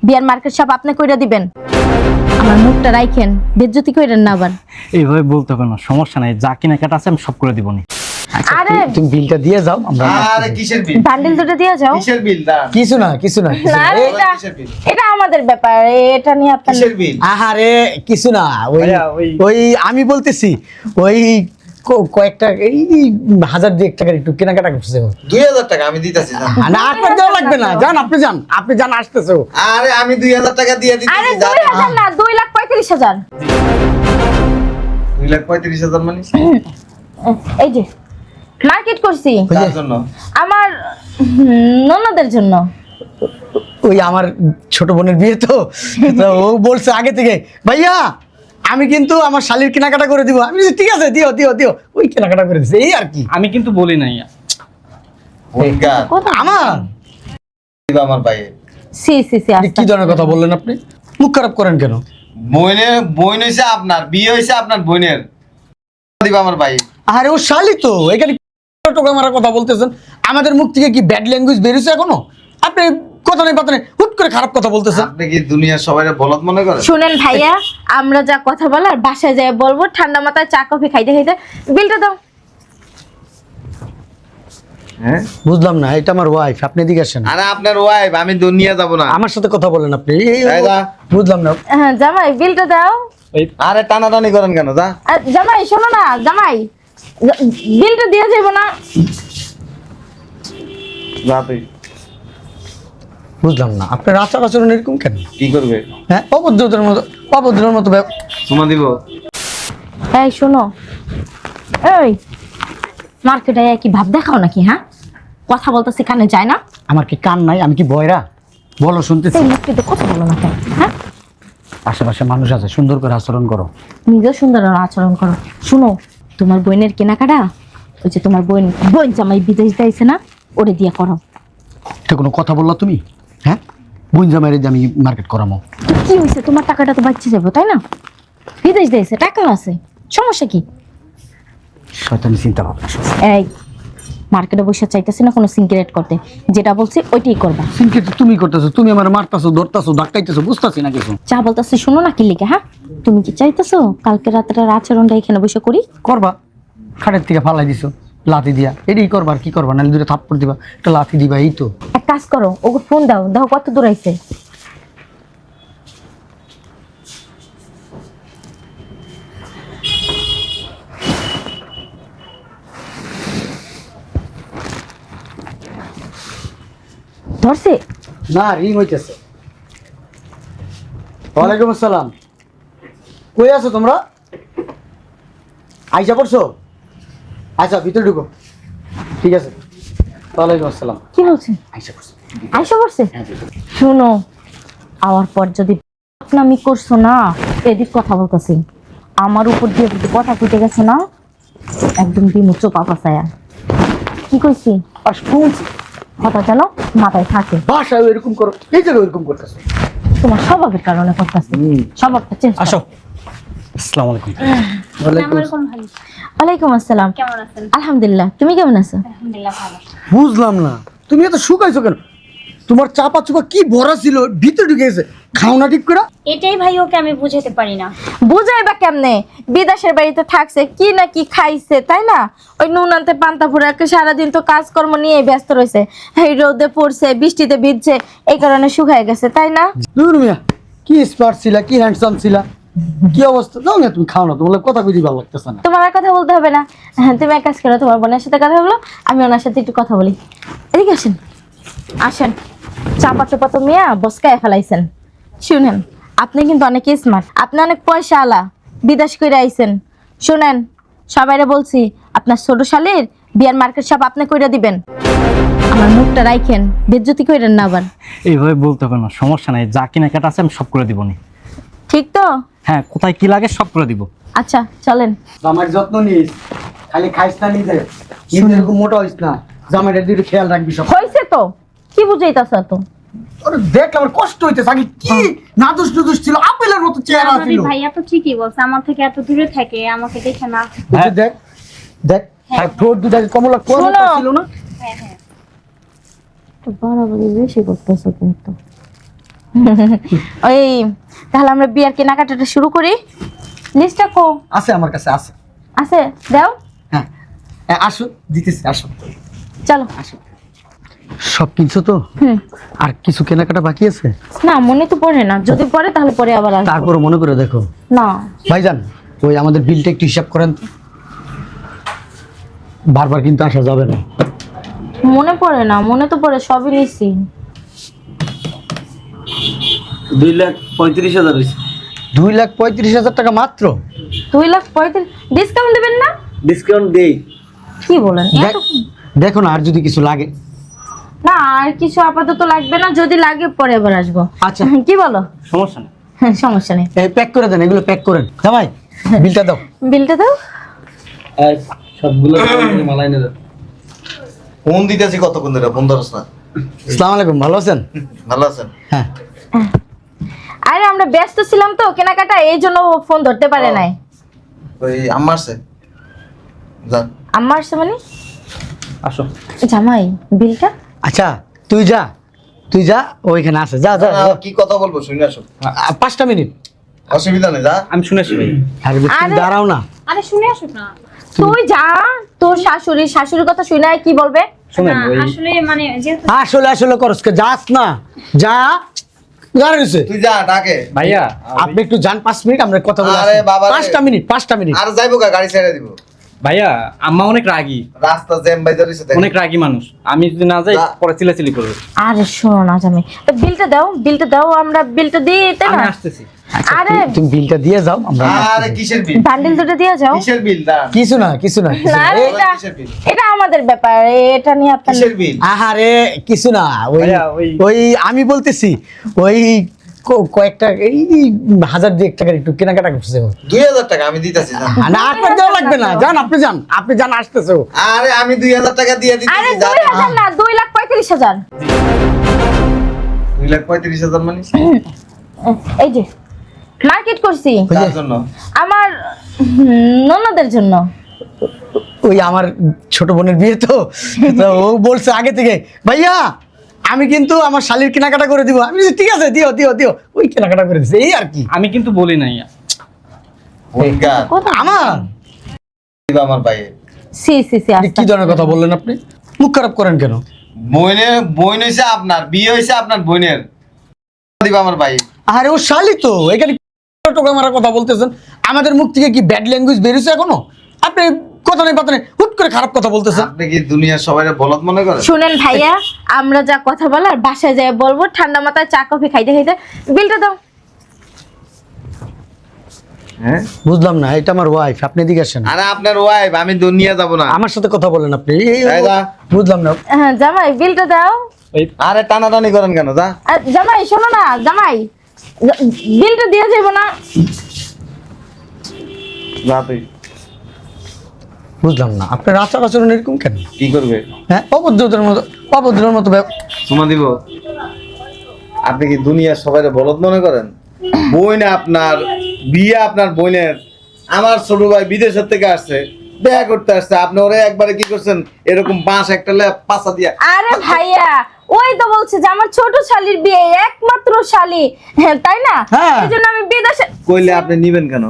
বিয়ার market সব আপনি কইরা দিবেন। আমার মুখটা রাইখেন, বেজ্জতি কইরেন না আবার। এইভাবে বলতে হবে না, সমস্যা নাই, যা কেনাকাটা আছে আমি সব করে দিবনি। আরে তুমি বিলটা দিয়ে যাও। আমরা আরে কিসের বিল? বান্ডিল দুটো দিয়ে যাও। কিসের বিল? না কিছু না কিছু না না, এটা আমাদের ব্যাপার, এটা নিয়ে আপনার কিসের বিল? আহারে কিছু না, ওই ভাইয়া, ওই আমি বলতেছি ওই কয়েকটা এই 1000 টাকার একটু কেনাকাটা করছে। 2000 টাকা আমি দিতেছি না। না আপনার দেওয়া লাগবে না, যান আপনি যান আসতেছে। আরে আমি 2000 টাকা দিয়ে আরে দিতেছি। 2000 না, 2,35,000। 2,35,000 মানে এই যে মার্কেট করছি তার জন্য। আমার ননদের জন্য। ওই আমার ছোট বোনের বিয়ে তো ও বলছে আগে থেকে, ভাইয়া আমি কিন্তু আমার শালির কেনাকাটা করে দিব। আমি বলছি, ঠিক আছে দিও দিও দিও। ওই কেনাকাটা করে দিছে, এই আর কি। আমি কিন্তু বলি নাই। ওইকার কোথায়? আমার দিবা আমার ভাই। সি সি সি কি ধরনের কথা বললেন আপনি? মুখ খারাপ করেন কেন? বোন হইছে আপনার, বিয়ে হইছে আপনার বোনের, দিবা আমার ভাই। আরে ও শালি তো, এখানে টোকা মারা কথা বলতেছেন। আমাদের মুখ থেকে কি ব্যাড ল্যাঙ্গুয়েজ বেরিয়েছে এখনো? আপনি কথা নেই পাতা নেই হুট করে খারাপ কথা বলতেছেন। আপনি কি দুনিয়ার সবাইরে বলদ মনে করেন? শুনেন ভাইয়া, আমরা যা কথা বলার বাসায় যায় বলবো, ঠান্ডা মাথায় চা কফি খাইতে খাইতে। বিলটা দাও। হ্যাঁ বুঝলাম না, এটা আমার ওয়াইফ, আপনি এদিকে আসেন। আরে আপনার ওয়াইফ, আমি দুনিয়া যাব না। আমার সাথে কথা বলেন আপনি। এই যা। বুঝলাম না। হ্যাঁ জামাই, বিলটা দাও। আরে টানাটানি করেন কেন? যা জামাই শোনো না, জামাই বিলটা দিয়ে যাবো না। যা তুই। বুঝলাম না আপনার আচার আচরণ এরকম কেন? কি করবে? হ্যাঁ অভদ্রের মতো তোমা দিব। এই শোনো, এই মার্কেটে কি ভাব দেখাও নাকি? হ্যাঁ, কথা বলতেছি কানে যায় না? আমার কি কান নাই? আমি কি বয়রা? বলো শুনতেছি। এই মুখটিতে কথা বলো না কেন? হ্যাঁ, আশেপাশে মানুষ আছে, সুন্দর করে আচরণ করো। নিজেও সুন্দর আচরণ করো। শুনো, তোমার বোনের কেনাকাটা, ওই যে তোমার বোন জামাই বিদেশ যাইছে না, ওরে দিয়ে করো। এটা কোনো কথা বললা তুমি? হ্যাঁ, বোন জামাইরে দিয়ে আমি মার্কেট করামো? তো কি হয়েছে, তোমার টাকাটা তো বাচ্চা যাবো তাই না? বিদেশ দিয়েছে, টাকা আছে, সমস্যা কি? শয়তানি চিন্তা ভাবনা। এই মার্কেটে বসে চাইতেছি না কোনো সিনক্রেট করতে, যেটা বলছি ওইটাই করবা। সিনকে তো তুমি করতেছো, তুমি আমার মারতাছো, ধরতাছো, ধাক্কাইতেছো, বুঝতাছি না কিছু। যা বলতেছি শুনো না, কি লিখে? হ্যাঁ, তুমি কি চাইতেছো কালকে রাতের আচরণটা এখানে বসে করি? করবা, খাটের থেকে ফালাই দিছো লাথি দিয়া, এটাই করবা। আর কি করবা? নাহলে দুটো থাপ্পড় দিবা, একটা লাথি দিবা, এই তো। এক কাজ করো, ওকে ফোন দাও, দেখো কত দূর আইছে। ধরছে? না, রিং হইতেছে। ওয়ালাইকুম আসসালাম। কই আছো তোমরা? আইসা পড়ছো? আচ্ছা ভিতরে ঢুকো। ঠিক আছে। ওয়ালাইকুম আসসালাম। কি বলছে? আইসা পড়ছো। আইসা পড়ছে? শুনো, আওয়ার পর যদি আমি করছো না, এদিক কথা বলতেছি, আমার উপর দিয়ে যদি কথা ফুটে গেছে না, একদম দিমু চোপা পাশায়া। কি কইছি? আর শুনছি কথা যেন মাথায় থাকে। বাসায় এরকম করো, এই জায়গায় এরকম করতেছো। তোমার স্বভাবের কারণে করতেছি, স্বভাবটা চেঞ্জ। আসো। আসসালামু আলাইকুম। ওয়ালাইকুম আসসালাম। কেমন আছেন? আলহামদুলিল্লাহ, তুমি কেমন আছো? আলহামদুলিল্লাহ ভালো। বুঝলাম না, তুমি এত শুকাইছো কেন? তোমার চাপা চুপা কি ভরা ছিল, ভিতরে ঢুকে গেছে। খাও না ঠিক করে? এটাই ভাই ওকে আমি বুঝাতে পারি না। বুঝাই বা কেমনে? বিদেশের বাড়িতে থাকছে, কি না কি খাইছে তাই না? ওই নুন আনতে পান্তা ফুরাকে সারাদিন তো কাজকর্ম নিয়ে ব্যস্ত রয়েছে। এই রোদে পড়ছে, বৃষ্টিতে ভিজছে, এই কারণে শুকায় গেছে তাই না? দূর মিয়া, কি স্মার্ট ছিলা, কি হ্যান্ডসাম ছিলা, কি অবস্থা। দাও মিয়া, তুমি খাও না, তোমার কথা বুঝি ভালো লাগতেছে না। তোমার আর কথা বলতে হবে না। হ্যাঁ, তুমি এক কাজ করো, তোমার বোনের সাথে কথা বলো, আমি ওনার সাথে একটু কথা বলি। এদিকে আসেন, আসেন। চাপা চোপা তো মিয়া বসকায় ফেলাইছেন। শুনেন, আপনি কিন্তু অনেক স্মার্ট, আপনি অনেক পয়সা আলা, বিদেশ করে আইছেন। শুনেন, সবাইরে বলছি, আপনার ছোট শালীর বিয়ার মার্কেট সব আপনি কইরা দিবেন। আমার মুখটা রাইখেন, বেজ্জতি কইরেন না আবার। এইভাবে বলতে হবে না, সমস্যা নাই, যা কেনাকাটা আছে আমি সব করে দিবনি। ঠিক তো? হ্যাঁ, কোথায় কি লাগে সব করে দিব। আচ্ছা চলেন। জামাইয়ের যত্ন নিস, খালি খাইস না নিজে, নিজে এরকম মোটা হইস না। জামাইয়ের দিকে খেয়াল রাখবি সব। হইছে তো, কি বুঝাইতাছ তো? আরে দেখ, আমার কষ্ট হইতেছে। আগে কি নাদুস নুদুস ছিল, আপেলের মতো চেহারা আমাদের ছিল। ভাইয়া তো ঠিকই বলছে, আমার থেকে এত দূরে থাকে, আমাকে দেখে না। এই যে দেখ দেখ, আর ঠোঁট দুটা কমলা কোয়ালিটি শোনো। ছিল না। হ্যাঁ হ্যাঁ। তো বাড়াবাড়ি বেশি করতেছো কিন্তু। ওই তাহলে আমরা বিয়ার কেনাকাটাটা শুরু করি। লিস্টটা কো আছে আমার কাছে আছে। আছে, দাও। হ্যাঁ আসো, দিতেছি, আসো চলো। আসো। সব কিনছো তো? আর কিছু কেনাকাটা বাকি আছে? না, মনে তো পড়ে না, যদি পড়ে তাহলে পরে আবার আসবো। তারপর মনে করে দেখো। না ভাইজান, ওই আমাদের বিলটা একটু হিসাব করেন তো। বারবার কিন্তু আসা যাবে না। মনে পড়ে না, মনে তো পড়ে, সবই নিছি। 2,35,000 হয়েছে। 2,35,000 টাকা মাত্র? 2,35,000 ডিসকাউন্ট দিবেন না? ডিসকাউন্ট দেই। কি বলেন? দেখো না, আর যদি কিছু লাগে। না, আর কিছু আপাতত লাগবে না, যদি লাগে পরে আবার আসবো। আচ্ছা। কি বলো? সমস্যা নেই। হ্যাঁ, সমস্যা নেই। প্যাক করে দেন, এগুলো প্যাক করেন। জামাই, বিলটা দাও। বিলটা দাও। এই সবগুলো মালাই নিয়ে ফোন দিতেছি কতক্ষণ ধরে, ফোন ধরছ না। আসসালামু আলাইকুম, ভালো আছেন? ভালো আছেন? হ্যাঁ। আরে আমরা ব্যস্ত ছিলাম তো কেনাকাটা, এই জন্য ফোন ধরতে পারে নাই। ওই আম্মারছে যান। আম্মা আসছে মানে? আসো। জামাই, বিলটা? আচ্ছা, তুই যা, ওইখানে আছে, যা যা। কি কথা বলবো শুনে আসো। 5টা মিনিট। অসুবিধা নেই, যা। আমি শুনেছি ভাই। আরে তুমি আরে- দাঁড়াও না। আরে শুনে আসুক না। তুই যা, তোর শাশুড়ির কথা শুনে কি বলবে? শুনেন না, ওই আসলে মানে যেহেতু আসলে করস যাস না, যা। দাঁড়াইছে তুই যা, ডাকে। ভাইয়া আপনি একটু যান, 5 মিনিট আমরা কথা বলে আরে আসি। বাবা রে। 5টা মিনিট। আর যাইবো কা, গাড়ি ছেড়ে দিব। ভাইয়া আম্মা অনেক রাগী, রাস্তা জ্যাম বাইতে রইছে। অনেক রাগী মানুষ। আমি যদি না যাই পরে চিল্লাচিল্লি করবে। আরে শোনো না জামাই, তো বিলটা দাও, আমরা বিলটা দিই, তাই আমি না? আসতেছি। আচ্ছা, আরে তুমি বিলটা দিয়ে যাও, আমরা আরে কিসের বিল? বান্ডিল দুটো দিয়ে যাও। কিসের বিল? দা কিছু না। না, এটা কিসের বিল? এটা আমাদের ব্যাপার, এটা নিয়ে আপনার কিসের বিল? আহারে কিছু না, ভাইয়া, ওই আমি বলতেছি, ওই কয়েকটা এই 1,000 টাকার একটু কেনাকাটা করছে। 2,000 টাকা আমি দিতেছি, যা। না, আপনার দেওয়া লাগবে না, যান, আপনি যান, আসতেছে ও। আরে আমি 2,000 টাকা দিয়ে আরে দিতেছি, যা। 2,000 না, 2,35,000। 2,35,000 মানে এই যে মার্কেট করছি তার জন্য। আমার ননদের জন্য। ওই আমার ছোট বোনের বিয়ে তো ও বলছে আগে থেকে, ভাইয়া আমি কিন্তু আমার শালির কেনাকাটা করে দিব। আমি বলছি, ঠিক আছে, দিও। ওই কেনাকাটা করে দিচ্ছে, এই আর কি। আমি কিন্তু বলি নাই। ওইকার কোথায়? আমার দিবা আমার ভাই। সি কি ধরনের কথা বললেন আপনি? মুখ খারাপ করেন কেন? বোন হইছে আপনার, বিয়ে হইছে আপনার বোনের। দিবা আমার ভাই। আরে ও শালি তো, এখানে টোকা মারা কথা বলতেছেন। আমাদের মুখ থেকে কি ব্যাড ল্যাঙ্গুয়েজ বেরিয়েছে এখনো? আপনি কথা নেই হুট করে খারাপ কথা বলতেছেন। আপনি কি দুনিয়ার সবাই বলদ মনে করেন? শুনেন ভাইয়া, আমরা যা কথা বলার বাসায় যাই বলবো, ঠান্ডা মাথায় চা কফি খাইতে বিলটা দাও। হ্যাঁ, বুঝলাম না, এটা আমার ওয়াইফ, আপনি এদিকে আসেন। আরে আপনার ওয়াইফ, আমি দুনিয়া যাব না। আমার সাথে কথা বলেন আপনি। এই যা। বুঝলাম না। হ্যাঁ জামাই, বিলটা দাও। আরে টানাটানি করেন কেন? যা। জামাই শোনো না, জামাই বিলটা দিয়ে যাবো না। যা তুই। বুঝলাম না, আপনার আচার আচরণ এরকম কেন? কি করবে? হ্যাঁ, অভদ্রের মতো তোমা দিব। আপনি কি দুনিয়ার সবাই বলদ মনে করেন? বোন আপনার, বিয়ে আপনার বোনের। আমার ছোট ভাই বিদেশের থেকে আসছে, দেখা করতে আসছে। আপনি ওরে একবারে কি করছেন, এরকম বাঁশ একটা পাশা দিয়া। আরে ভাইয়া, ওই তো বলছে যে আমার ছোট শালির বিয়ে, একমাত্র শালি, হ্যাঁ তাই না? হ্যাঁ। এই জন্য আমি বিদেশে। কইলে আপনি নিবেন কেন?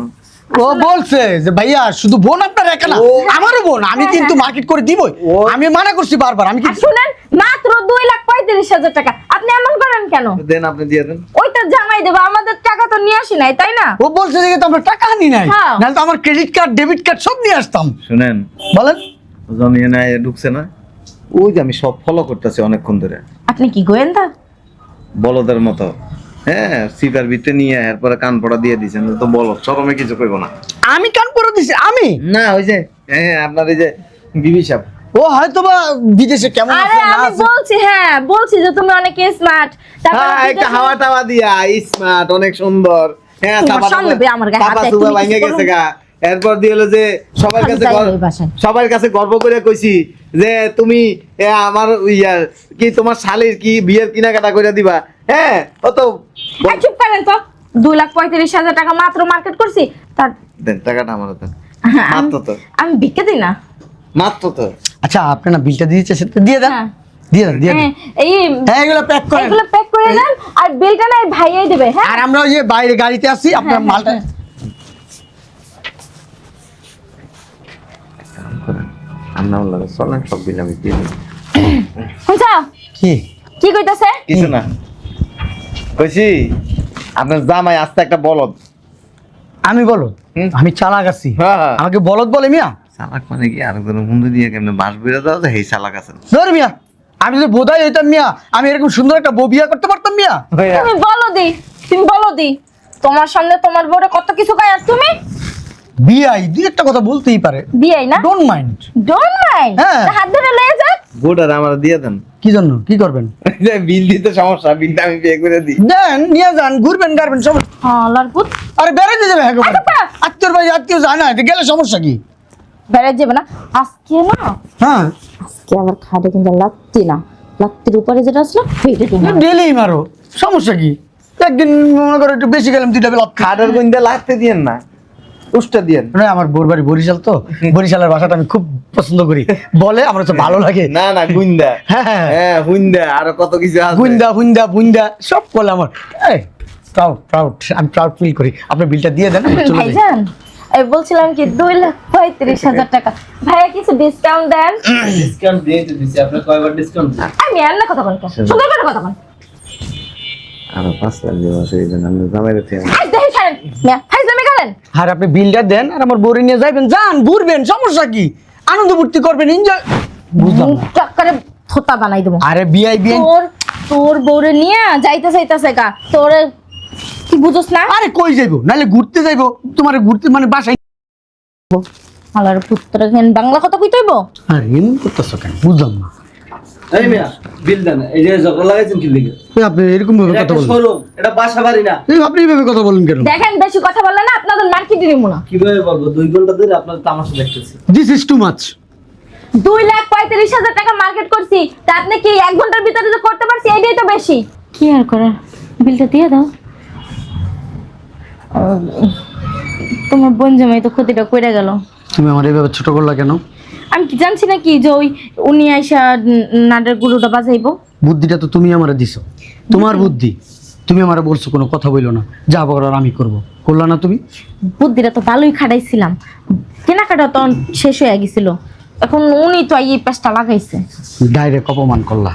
ও বলছে যে ভাইয়া শুধু বোন আপনার একা না, আমারও বোন, আমি কিন্তু মার্কেট করে দিবই। আমি মানা করছি বারবার, আমি কি আর শুনেন, মাত্র 2,35,000 টাকা, আপনি এমন করেন কেন? দেন, আপনি দিয়ে দেন। ওইটা জামাই দেবো, আমাদের টাকা তো নিয়ে আসি নাই, তাই না? ও বলছে যে তো আমরা টাকা আনি নাই, হ্যাঁ। নাহলে তো আমার ক্রেডিট কার্ড ডেবিট কার্ড সব নিয়ে আসতাম। শুনেন, বলেন। জমিয়ে নাই ঢুকছে না, ওই যে আমি সব ফলো করতেছি অনেকক্ষণ ধরে, আপনি কি গোয়েন্দা? বলদের মতো। হ্যাঁ, সিপার ভিতরে নিয়ে এরপরে কান পড়া দিয়ে দিয়েছেন, তো বলো চরমে কিছু কইব না। আমি কান করে দিছি? আমি না, ওই যে হ্যাঁ আপনার এই যে বিবি সাহেব, ও হয়তো বা বিদেশে কেমন আরে আছে না আমি আছে। বলছি, হ্যাঁ বলছি যে তুমি অনেক স্মার্ট। হ্যাঁ একটা হাওয়া টাওয়া দিয়া স্মার্ট, অনেক সুন্দর। হ্যাঁ, তোমার সামনে বে আমার গায়ে হাত দেয়, তুমি ভাঙে কিছু গেছে করো? গা। এরপর দিয়ে হলো যে সবার আমি কাছে যাই ওই বাসায়। সবার কাছে গর্ব করে কইছি যে তুমি আমার কি তোমার শালীর কি বিয়ের কেনাকাটা করে দিবা। হ্যাঁ, ও তো এই চুপ করেন তো। 2,35,000 টাকা মাত্র মার্কেট করছি, তার দেন টাকাটা আমার দেন। মাত্র তো, আমি বিক্রি দিই না। মাত্র তো। আচ্ছা, আপনি না বিলটা দিয়েছে, সেটা দিয়ে দেন। হ্যাঁ। দিয়ে দেন দিয়ে দেন হ্যাঁ এই হ্যাঁ এগুলো প্যাক করেন এগুলো প্যাক করে দেন আর বিলটা না এই ভাইয়াই দেবে হ্যাঁ আর আমরা ওই যে বাইরে গাড়িতে আসছি আপনার হ্যাঁ, মালটা হ্যাঁ। আমরা লাগে চলেন সব বিল আমি দিয়ে দিই। বুঝছো কি কি কইতাছে কিছু না কইছি আপনার জামাই আস্তে একটা বলদ। আমি বলো হুম। আমি চালাক আছি হ্যাঁ। আমাকে বলদ বলে মিয়া চালাক মানে কি আরেকজনের বন্ধু দিয়ে কেমনে বাস বেড়ে দাও যে এই চালাক আছেন। ধর মিয়া আমি যদি বোধাই হইতাম মিয়া আমি এরকম সুন্দর একটা বউ বিয়া করতে পারতাম মিয়া তুমি বলো দি তোমার সামনে তোমার বউরে কত কিছু কয় আর তুমি বিয়াই দুই একটা কথা বলতেই পারে বিয়াই না ডোন্ট মাইন্ড ডোন্ট মাইন্ড হ্যাঁ। হাত ধরে লয়ে যাক গোটার আমার দিয়ে দেন। কি জন্য কি করবেন বিল দিতে সমস্যা, বিলটা আমি পে করে দিই। দেন নিয়ে যান ঘুরবেন গারবেন সব হ্যাঁ লারপুত আরে বেড়াতে যাবে হ্যাঁ আচ্ছা, পা। আত্মীয় ভাই আত্মীয় যায় না এটা গেলে সমস্যা কি বেড়ে যাবে না আজকে না হ্যাঁ আজকে আবার খাটে কিন্তু লাগতি না লাগতির উপরে যেটা আসলো সেইটা তুমি ডেলি মারো সমস্যা কি একদিন মনে করো একটু বেশি গেলাম দুইটা বেলা খাটের গইন্দা লাগতে দিয়েন না, উষ্টা দিয়েন। আমার বোর বাড়ি বরিশাল তো বরিশালের ভাষাটা আমি খুব পছন্দ করি বলে আমার তো ভালো লাগে না না গুইন্দা, হ্যাঁ, হ্যাঁ। হ্যাঁ হুইন্দা আরো কত কিছু আছে। বুন্দা বুন্দা বুন্দা সব বলে আমার প্রাউড আমি প্রাউড ফিল করি আপনি বিলটা দিয়ে দেন আমি চলে যাই। ভাইজান এই বলছিলাম কি 2,35,000 টাকা ভাইয়া কিছু ডিসকাউন্ট দেন ডিসকাউন্ট দিয়ে দিছি। আপনি কয়বার ডিসকাউন্ট দিন? আমি আর না কথা বলতে সুন্দর করে কথা বল আরো 5 লাখ দেওয়া সেই জন্য আমি জামাইরে থেকে আই দেখি খান মিয়া ফাইজলামি করেন আর আপনি বিলটা দেন আর আমার বউরে নিয়ে যাবেন যান ঘুরবেন সমস্যা কি আনন্দ ফুর্তি করবেন এনজয় বুঝলাম না। মুখটা করে থোতা বানাই দেবো আরে বিআই বিআই তোর বউরে নিয়ে যাইতেছে গা তোর কি বুঝোস না আরে কই যাইবো নাহলে ঘুরতে যাইবো তোমার ঘুরতে মানে বাসায় আলার পুত্র বাংলা কথা কইতে হইব আর এমন করতেছ কেন বুঝলাম না এই মিয়া বিল দেন। এই যে ঝগড়া লাগাইছেন কি লিগে? এই আপনি এরকম ভাবে এটা কথা একটা বলেন শোরুম, এটা বাসা বাড়ি না। এই আপনি এইভাবে কথা বলেন কেন দেখেন বেশি কথা বললে না আপনাদের মার্কেটে নিব না কিভাবে বলবো? 2 ঘন্টা ধরে আপনার তামাশা দেখতেছি। দিস ইজ টু মাচ 2,35,000 টাকা মার্কেট করছি তা আপনি কি 1 ঘন্টার ভিতরে যে করতে পারছি এটাই তো বেশি কি আর করার বিলটা দিয়ে দাও তোমার বোন জামাই তো ক্ষতিটা কইরা গেল তুমি আমার এইভাবে ছোট করলা কেন আমি কি জানছি না কি যে ওই উনি আইসা নাডের গুরুটা বাজাইবো বুদ্ধিটা তো তুমি আমারে দিছো তোমার বুদ্ধি তুমি আমারে বলছো কোনো কথা বইলো না যা বলার আমি করব করলা না তুমি বুদ্ধিটা তো ভালোই খাটাইছিলাম কেনাকাটা তো শেষ হয়ে গেছিল এখন উনি তো এই পেস্টটা লাগাইছে ডাইরেক্ট অপমান করলা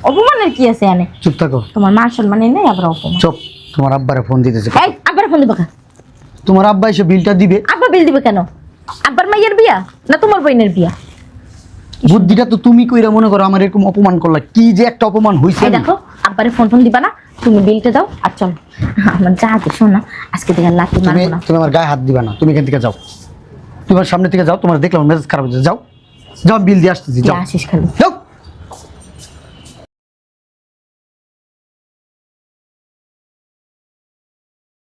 অপমানের কি আছে এনে চুপ থাকো তোমার মান সম্মানে নেই আবার অপমান চুপ তোমার আব্বারে ফোন দিতেছে এই আব্বার ফোন দিবা তোমার আব্বা এসে বিলটা দিবে আব্বা বিল দিবে কেন আব্বার মাইয়ের বিয়া না তোমার বোনের বিয়া বুদ্ধিটা তো তুমি কইরা মনে করো আমার এরকম অপমান করলা কি যে একটা অপমান হইছে এই দেখো আব্বারে ফোন দিবা না তুমি বিলটা দাও আর চল আমার যা হাতে শোন না আজকে থেকে লাঠি তুমি মারবো না তুমি আমার গায়ে হাত দিবা না তুমি এখান থেকে যাও তোমার সামনে থেকে যাও তোমার দেখলাম মেজাজ খারাপ হয়েছে যাও যাও বিল দিয়ে আসতেছি তুই যাও আসিস খালি যাও